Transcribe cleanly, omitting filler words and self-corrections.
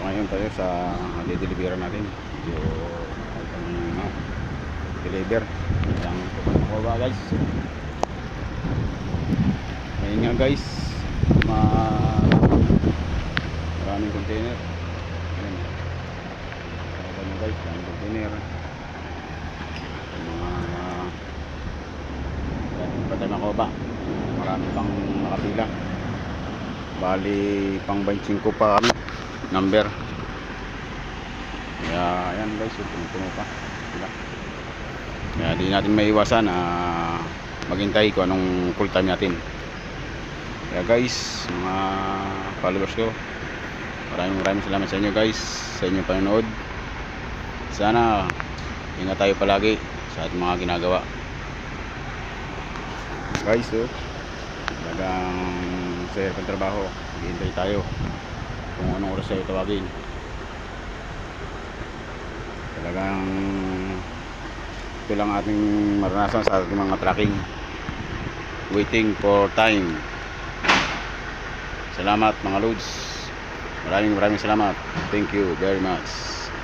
So ngayon tayo sa deliver natin. Medyo deliver. Yang kukuha guys. Ngayon nga guys, maraming container. Ayan. Ayan guys, maraming container. Patay makoba. Marami pang nakapila. Bali pang 25 pa kami number. Kaya ayan guys, puno pa sila. Kaya di natin maiwasan na maghintay kung anong full time natin. Kaya guys, mga followers ko, maraming salamat sa inyo guys, sa inyong panonood. Sana ingat tayo palagi sa ating mga ginagawa guys. Talagang sa hirap ng trabaho, maghihintay tayo kung anong oras tayo tawagin. Talagang ito lang ating maranasan sa ating mga tracking, waiting for time. Salamat mga loads, maraming salamat, thank you very much.